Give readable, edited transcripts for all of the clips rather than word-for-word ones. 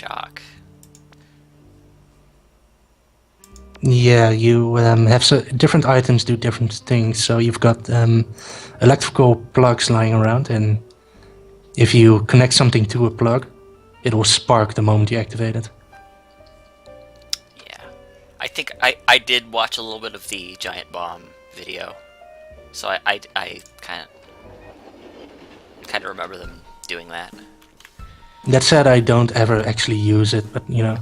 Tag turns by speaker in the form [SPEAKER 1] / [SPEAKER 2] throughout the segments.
[SPEAKER 1] shock.
[SPEAKER 2] Yeah, you have different items do different things. So you've got electrical plugs lying around, and if you connect something to a plug, it will spark the moment you activate it.
[SPEAKER 1] Yeah. I think I did watch a little bit of the giant bomb video. So I kind of remember them doing that.
[SPEAKER 2] That said, I don't ever actually use it, but you know.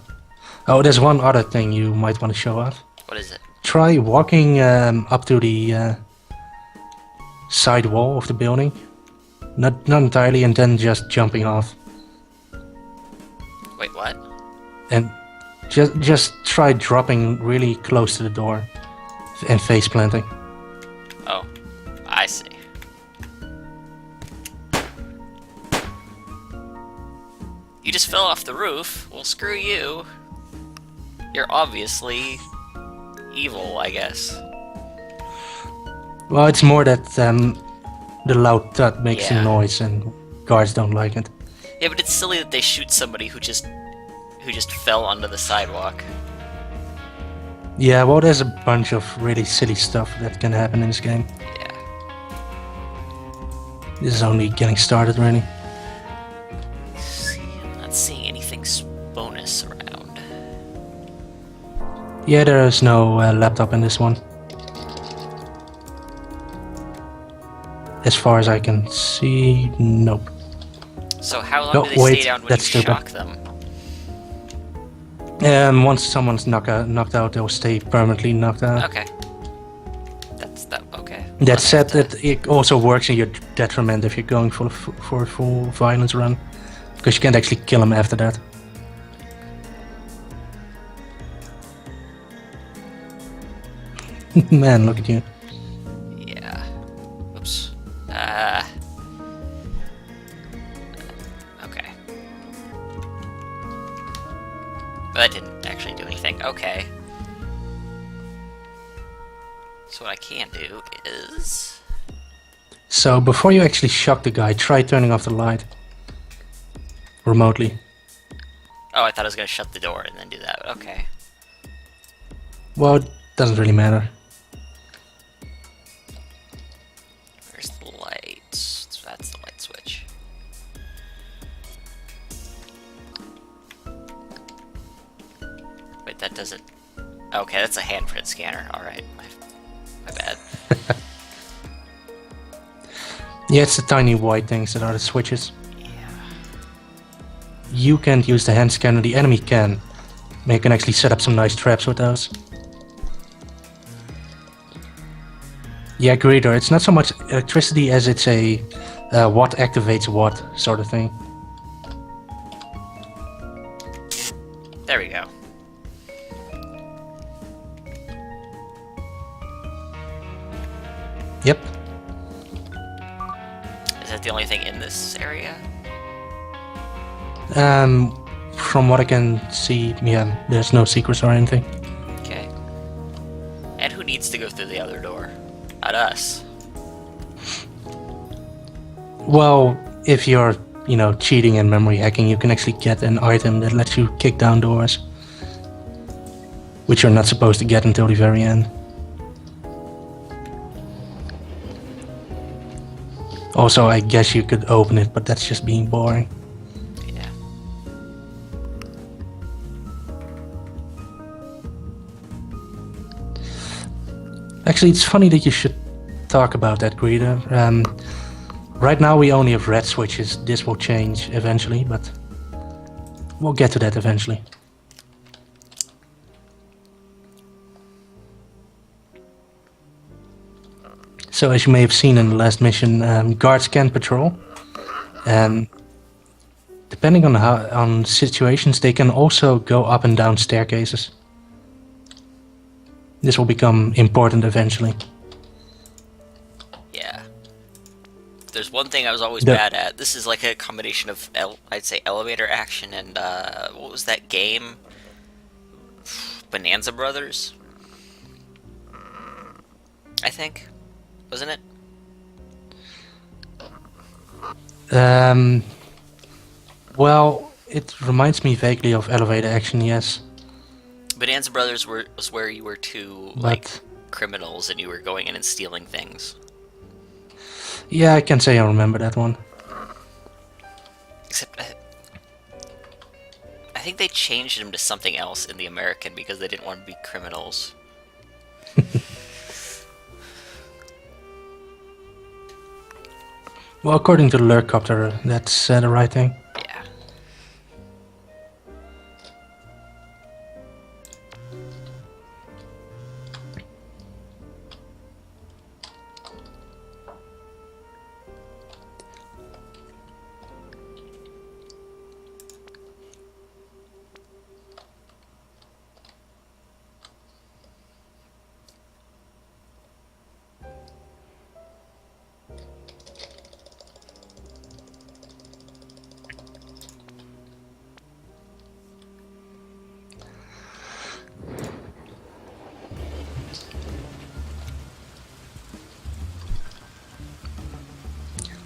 [SPEAKER 2] Oh, there's one other thing you might want to show off.
[SPEAKER 1] What is it?
[SPEAKER 2] Try walking up to the side wall of the building. Not entirely, and then just jumping off.
[SPEAKER 1] Wait, what?
[SPEAKER 2] And just try dropping really close to the door and face planting.
[SPEAKER 1] Oh, I see. You just fell off the roof? Well, screw you. You're obviously evil, I guess.
[SPEAKER 2] Well, it's more that the loud thud makes a
[SPEAKER 1] Yeah.
[SPEAKER 2] noise and guards don't like it.
[SPEAKER 1] Yeah, but it's silly that they shoot somebody who just fell onto the sidewalk.
[SPEAKER 2] Yeah, well, there's a bunch of really silly stuff that can happen in this game.
[SPEAKER 1] Yeah.
[SPEAKER 2] This is only getting started, really.
[SPEAKER 1] See, I'm not seeing anything bonus around.
[SPEAKER 2] Yeah, there is no laptop in this one. As far as I can see, nope.
[SPEAKER 1] So how long
[SPEAKER 2] No,
[SPEAKER 1] do they
[SPEAKER 2] wait,
[SPEAKER 1] stay down when you
[SPEAKER 2] that's stupid.
[SPEAKER 1] shock them?
[SPEAKER 2] Once someone's knocked out, they'll stay permanently knocked out.
[SPEAKER 1] Okay. That's that. Okay.
[SPEAKER 2] That said, that it also works in your detriment if you're going for a full violence run, because you can't actually kill them after that. Man, look at you.
[SPEAKER 1] Yeah. Oops. Okay. That didn't actually do anything. Okay. So what I can do is...
[SPEAKER 2] So before you actually shock the guy, try turning off the light remotely.
[SPEAKER 1] Oh, I thought I was gonna shut the door and then do that. Okay.
[SPEAKER 2] Well, it doesn't really matter.
[SPEAKER 1] Where's the light? So that's the light switch. Wait, that doesn't... Okay, that's a handprint scanner. Alright, my bad.
[SPEAKER 2] Yeah, it's the tiny white things that are the switches.
[SPEAKER 1] Yeah.
[SPEAKER 2] You can't use the hand scanner, the enemy can. They can actually set up some nice traps with those. Yeah, Greeter, it's not so much electricity as it's a what activates what sort of thing.
[SPEAKER 1] There we go.
[SPEAKER 2] Yep.
[SPEAKER 1] Is that the only thing in this area?
[SPEAKER 2] From what I can see, yeah, there's no secrets or anything.
[SPEAKER 1] Okay. And who needs to go through the other door? Not us.
[SPEAKER 2] Well, if you're, you know, cheating and memory hacking, you can actually get an item that lets you kick down doors, which you're not supposed to get until the very end. Also, I guess you could open it, but that's just being boring.
[SPEAKER 1] Yeah.
[SPEAKER 2] Actually, it's funny that you should talk about that, Greeter. Right now we only have red switches. This will change eventually, but we'll get to that eventually. So as you may have seen in the last mission, guards can patrol. Depending on situations, they can also go up and down staircases. This will become important eventually.
[SPEAKER 1] Yeah. There's one thing I was always bad at. This is like a combination of, I'd say, elevator action and, what was that game? Bonanza Brothers? I think. Wasn't it?
[SPEAKER 2] Well, It reminds me vaguely of elevator action, yes.
[SPEAKER 1] Bonanza Brothers was where you were two, like,
[SPEAKER 2] But
[SPEAKER 1] criminals and you were going in and stealing things.
[SPEAKER 2] yeah, I can say I remember that one.
[SPEAKER 1] Except, I think they changed them to something else in the American because they didn't want to be criminals.
[SPEAKER 2] Well, according to the Lurkcopter, that's the right thing.
[SPEAKER 1] Yeah.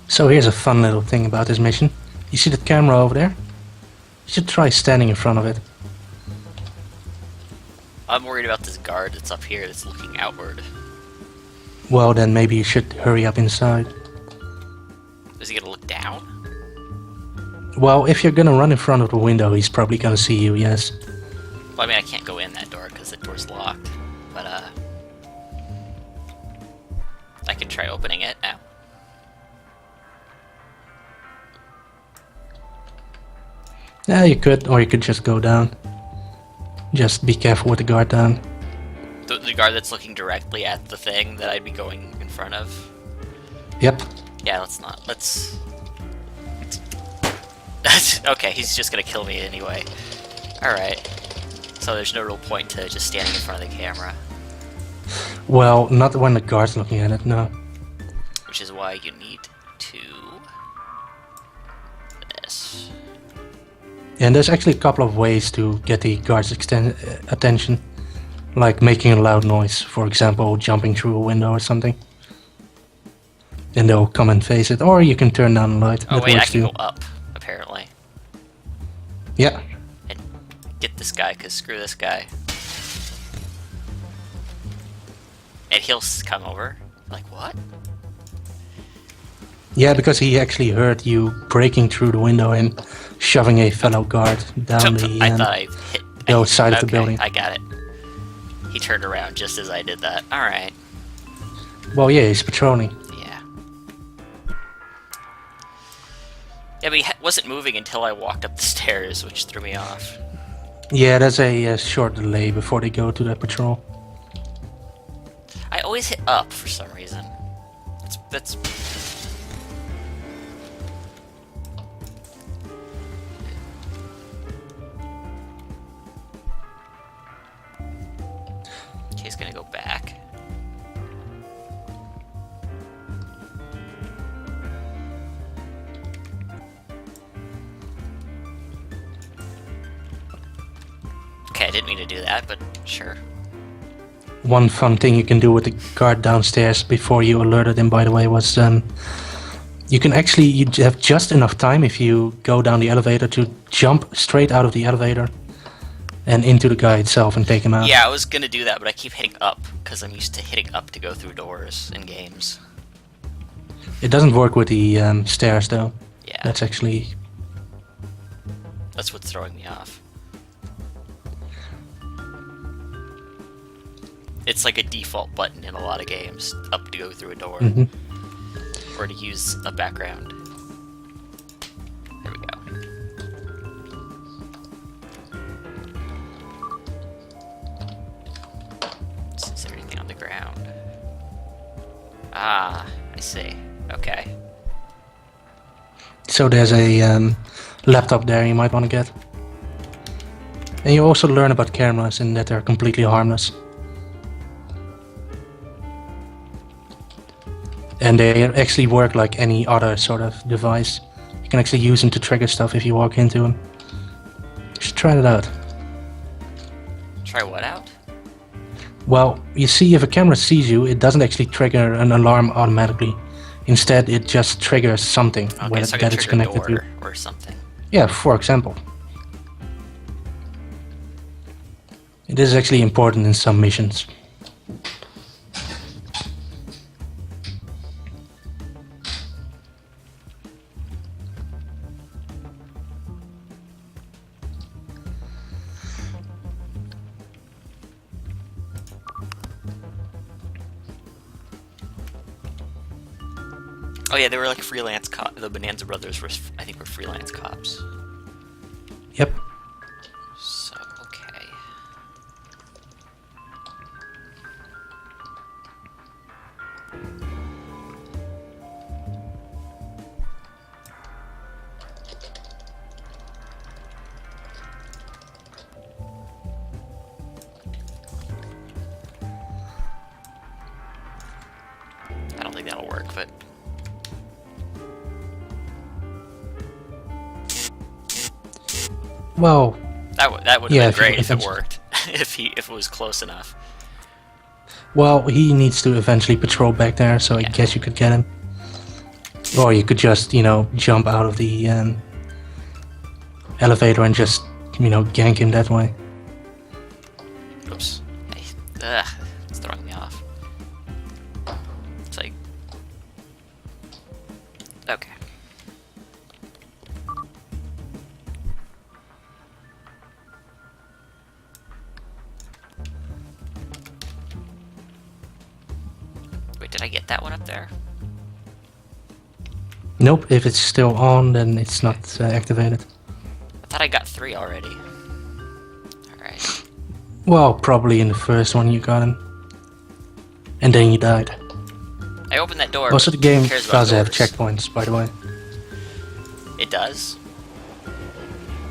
[SPEAKER 2] So here's a fun little thing about this mission. You see that camera over there? You should try standing in front of it.
[SPEAKER 1] I'm worried about this guard that's up here that's looking outward.
[SPEAKER 2] Well, then maybe you should hurry up inside.
[SPEAKER 1] Is he gonna look down?
[SPEAKER 2] Well, if you're gonna run in front of the window, he's probably gonna see you, yes.
[SPEAKER 1] Well, I mean, I can't go in that door because the door's locked. But, I can try opening it now.
[SPEAKER 2] Yeah, you could, or you could just go down. Just be careful with the guard down.
[SPEAKER 1] The guard that's looking directly at the thing that I'd be going in front of?
[SPEAKER 2] Yep.
[SPEAKER 1] Yeah, let's... Okay, he's just gonna kill me anyway. Alright. So there's no real point to just standing in front of the camera.
[SPEAKER 2] Well, not when the guard's looking at it, no.
[SPEAKER 1] Which is why you need to... this.
[SPEAKER 2] And there's actually a couple of ways to get the guard's attention. Like making a loud noise, for example, jumping through a window or something. Then they'll come and face it, or you can turn down the light.
[SPEAKER 1] Oh
[SPEAKER 2] That
[SPEAKER 1] wait, I
[SPEAKER 2] works
[SPEAKER 1] can
[SPEAKER 2] too.
[SPEAKER 1] go up, apparently.
[SPEAKER 2] Yeah.
[SPEAKER 1] And get this guy, because screw this guy. And he'll come over. Like, what?
[SPEAKER 2] Yeah, because he actually heard you breaking through the window and shoving a fellow guard down the
[SPEAKER 1] I thought I hit...
[SPEAKER 2] side of the building.
[SPEAKER 1] I got it. He turned around just as I did that. Alright.
[SPEAKER 2] Well, yeah, he's patrolling.
[SPEAKER 1] Yeah. Yeah, but he wasn't moving until I walked up the stairs, which threw me off.
[SPEAKER 2] Yeah, there's a short delay before they go to the patrol.
[SPEAKER 1] I always hit up for some reason. That's... Okay, he's gonna go back. Okay, I didn't mean to do that, but sure.
[SPEAKER 2] One fun thing you can do with the guard downstairs before you alerted him, by the way, was you can actually you have just enough time if you go down the elevator to jump straight out of the elevator and into the guy itself and take him out.
[SPEAKER 1] Yeah, I was gonna do that, but I keep hitting up because I'm used to hitting up to go through doors in games.
[SPEAKER 2] It doesn't work with the stairs though.
[SPEAKER 1] Yeah,
[SPEAKER 2] That's actually
[SPEAKER 1] that's what's throwing me off. It's like a default button in a lot of games, up to go through a door, or to use a background. There we go. Is there anything on the ground? Ah, I see. Okay.
[SPEAKER 2] So there's a laptop there you might want to get. And you also learn about cameras and that they're completely harmless. And they actually work like any other sort of device. You can actually use them to trigger stuff if you walk into them. You should try that out.
[SPEAKER 1] Try what out?
[SPEAKER 2] Well, you see, if a camera sees you, it doesn't actually trigger an alarm automatically. Instead, it just triggers something
[SPEAKER 1] Okay, so I
[SPEAKER 2] that
[SPEAKER 1] can
[SPEAKER 2] it's
[SPEAKER 1] trigger a
[SPEAKER 2] connected to.
[SPEAKER 1] door or something.
[SPEAKER 2] Yeah, for example. It is actually important in some missions.
[SPEAKER 1] Oh yeah, they were like freelance cop. The Bonanza brothers were, I think, were freelance cops.
[SPEAKER 2] Yep.
[SPEAKER 1] So okay. I don't think that'll work, but
[SPEAKER 2] Well,
[SPEAKER 1] that would have
[SPEAKER 2] yeah,
[SPEAKER 1] been great if it
[SPEAKER 2] eventually-
[SPEAKER 1] worked. if it was close enough.
[SPEAKER 2] Well, he needs to eventually patrol back there, so I
[SPEAKER 1] Yeah.
[SPEAKER 2] guess you could get him. Or you could just, jump out of the elevator and just, gank him that way.
[SPEAKER 1] Oops. It's throwing me off. It's like... Okay. Wait, did I get that one up there?
[SPEAKER 2] Nope, if it's still on, then it's not activated.
[SPEAKER 1] I thought I got 3 already. Alright.
[SPEAKER 2] Well, probably in the first one you got him. And then you died.
[SPEAKER 1] I opened that door.
[SPEAKER 2] Also, the
[SPEAKER 1] but
[SPEAKER 2] game
[SPEAKER 1] who cares about
[SPEAKER 2] does have
[SPEAKER 1] doors?
[SPEAKER 2] checkpoints, by the way.
[SPEAKER 1] It does?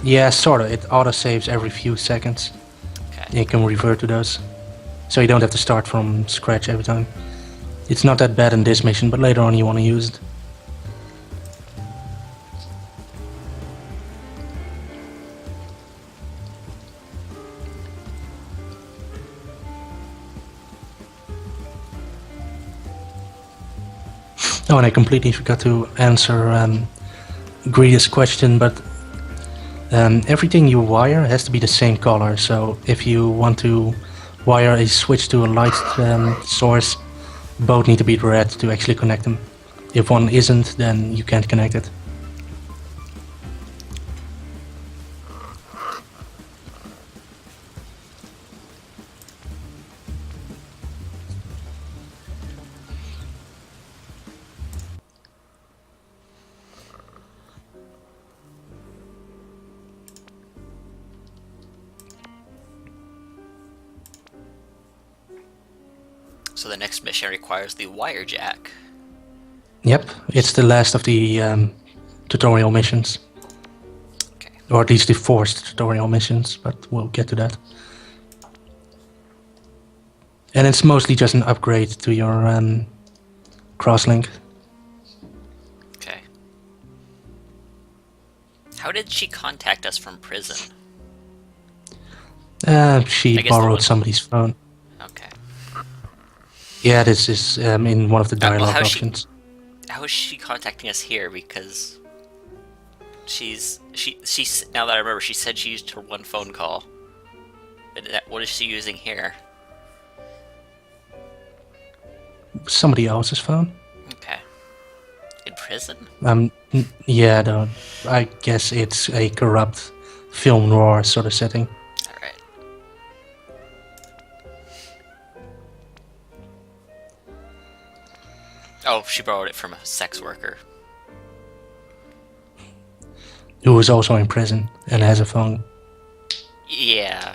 [SPEAKER 2] Yeah, sorta. It auto-saves every few seconds.
[SPEAKER 1] Okay.
[SPEAKER 2] You can revert to those. So you don't have to start from scratch every time. It's not that bad in this mission, but later on you want to use it. Oh, and I completely forgot to answer Greedy's question, but everything you wire has to be the same color. So if you want to wire a switch to a light source, both need to be red to actually connect them. If one isn't, then you can't connect it.
[SPEAKER 1] So the next mission requires the wire jack.
[SPEAKER 2] Yep, it's the last of the tutorial missions.
[SPEAKER 1] Okay.
[SPEAKER 2] Or at least the forced tutorial missions, but we'll get to that. And it's mostly just an upgrade to your crosslink.
[SPEAKER 1] Okay. How did she contact us from prison?
[SPEAKER 2] She
[SPEAKER 1] I guess the
[SPEAKER 2] borrowed
[SPEAKER 1] one-
[SPEAKER 2] somebody's phone.
[SPEAKER 1] Okay.
[SPEAKER 2] Yeah, this is in one of the
[SPEAKER 1] well,
[SPEAKER 2] dialogue
[SPEAKER 1] how's she-
[SPEAKER 2] options.
[SPEAKER 1] How is she contacting us here? Because she's now that I remember, she said she used her one phone call. But what is she using here?
[SPEAKER 2] Somebody else's phone?
[SPEAKER 1] Okay. In prison?
[SPEAKER 2] Yeah, I guess it's a corrupt film noir sort of setting.
[SPEAKER 1] Alright. Oh, she borrowed it from a sex worker.
[SPEAKER 2] Who is also in prison and has a phone.
[SPEAKER 1] Yeah.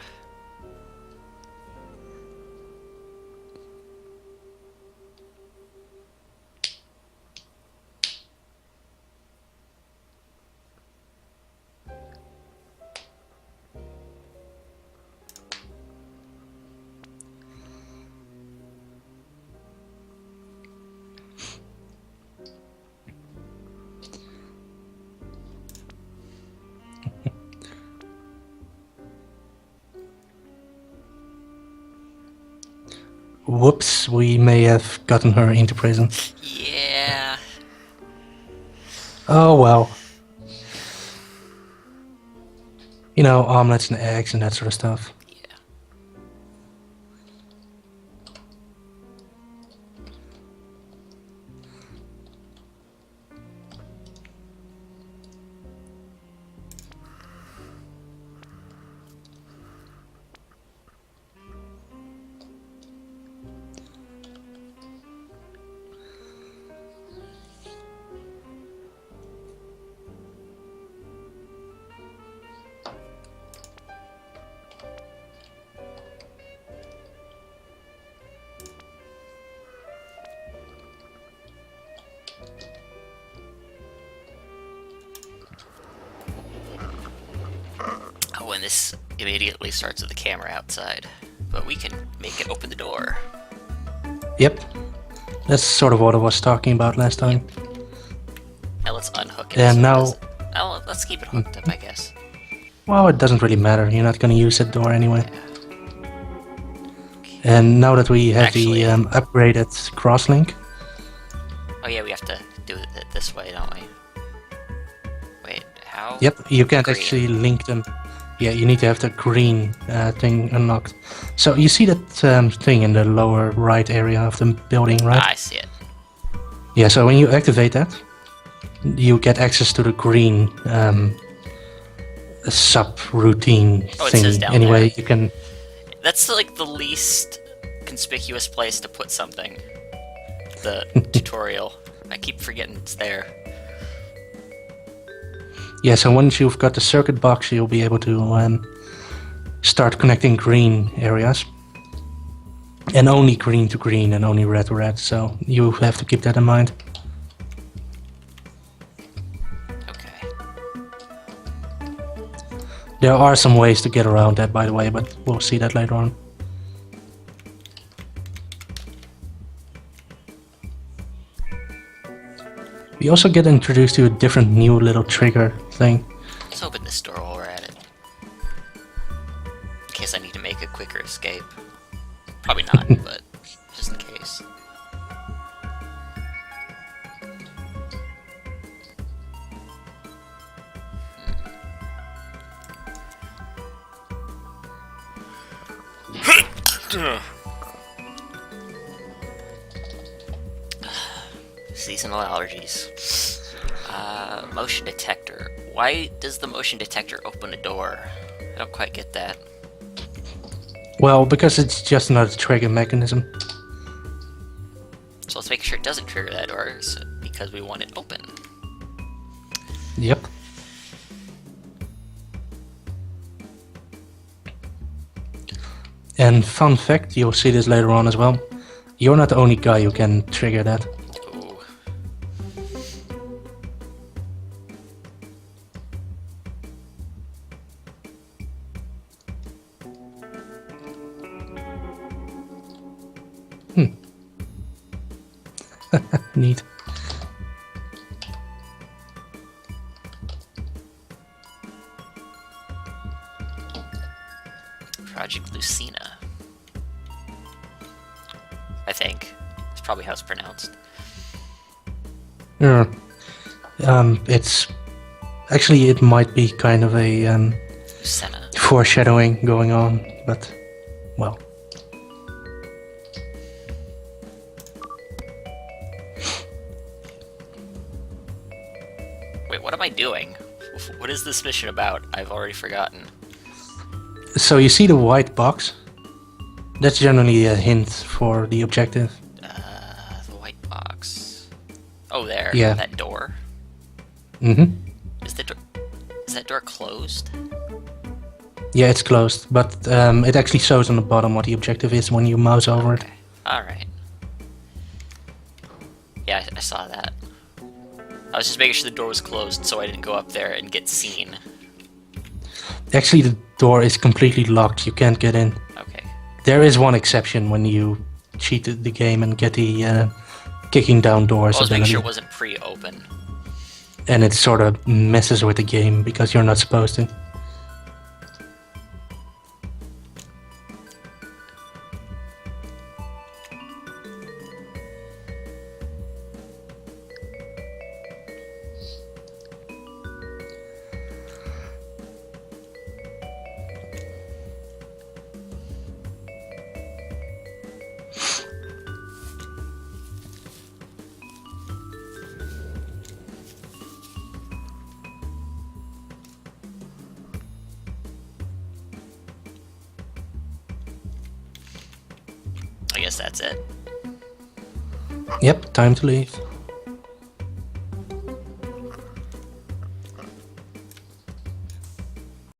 [SPEAKER 2] Whoops, we may have gotten her into prison.
[SPEAKER 1] Yeah.
[SPEAKER 2] Oh well. You know, omelets and eggs and that sort of stuff.
[SPEAKER 1] Yeah. this immediately starts with the camera outside, but we can make it open the door.
[SPEAKER 2] Yep. That's sort of what I was talking about last time.
[SPEAKER 1] Now let's unhook it.
[SPEAKER 2] And
[SPEAKER 1] so
[SPEAKER 2] now...
[SPEAKER 1] let's keep it hooked up, I guess.
[SPEAKER 2] Well, it doesn't really matter. You're not going to use that door anyway.
[SPEAKER 1] Yeah. Okay.
[SPEAKER 2] And now that we have
[SPEAKER 1] Actually-
[SPEAKER 2] the upgraded crosslink...
[SPEAKER 1] Oh yeah, we have to do it this way, don't we? Wait, how?
[SPEAKER 2] Yep, you can't
[SPEAKER 1] Green.
[SPEAKER 2] actually link them. Yeah, you need to have the green thing unlocked. So you see that thing in the lower right area of the building, right?
[SPEAKER 1] Ah, I see it.
[SPEAKER 2] Yeah, so when you activate that, you get access to the green sub-routine
[SPEAKER 1] Oh, it
[SPEAKER 2] thing.
[SPEAKER 1] says down
[SPEAKER 2] Anyway,
[SPEAKER 1] there.
[SPEAKER 2] you can...
[SPEAKER 1] That's like the least conspicuous place to put something. The tutorial. I keep forgetting it's there.
[SPEAKER 2] Yeah, so once you've got the circuit box, you'll be able to start connecting green areas. And only green to green and only red to red, so you have to keep that in mind.
[SPEAKER 1] Okay.
[SPEAKER 2] There are some ways to get around that, by the way, but we'll see that later on. We also get introduced to a different new little trigger thing.
[SPEAKER 1] Let's open this door while we're at it. In case I need to make a quicker escape. Probably not, but just in case. Seasonal allergies. Motion detector. Why does the motion detector open a door? I don't quite get that.
[SPEAKER 2] Well, because it's just another trigger mechanism.
[SPEAKER 1] So let's make sure it doesn't trigger that door because we want it open.
[SPEAKER 2] Yep. And fun fact, you'll see this later on as well. You're not the only guy who can trigger that.
[SPEAKER 1] Ooh.
[SPEAKER 2] Neat.
[SPEAKER 1] Project Lucina. I think. It's probably how it's pronounced.
[SPEAKER 2] Yeah. It's... Actually, it might be kind of a
[SPEAKER 1] Lucina.
[SPEAKER 2] foreshadowing going on, but... Well...
[SPEAKER 1] Wait, what am I doing? What is this mission about? I've already forgotten.
[SPEAKER 2] So you see the white box? That's generally a hint for the objective.
[SPEAKER 1] The white box. Oh, there.
[SPEAKER 2] Yeah.
[SPEAKER 1] That door.
[SPEAKER 2] Mm-hmm.
[SPEAKER 1] Is that door closed?
[SPEAKER 2] Yeah, it's closed, but it actually shows on the bottom what the objective is when you mouse over it.
[SPEAKER 1] Okay. Alright. Yeah, I saw that. I was just making sure the door was closed so I didn't go up there and get seen.
[SPEAKER 2] Actually, the door is completely locked. You can't get in.
[SPEAKER 1] Okay.
[SPEAKER 2] There is one exception when you cheat the game and get the kicking down doors
[SPEAKER 1] I was making
[SPEAKER 2] ability.
[SPEAKER 1] sure it wasn't pre-open.
[SPEAKER 2] And it sort of messes with the game because you're not supposed to.
[SPEAKER 1] I guess that's it.
[SPEAKER 2] Yep, time to leave.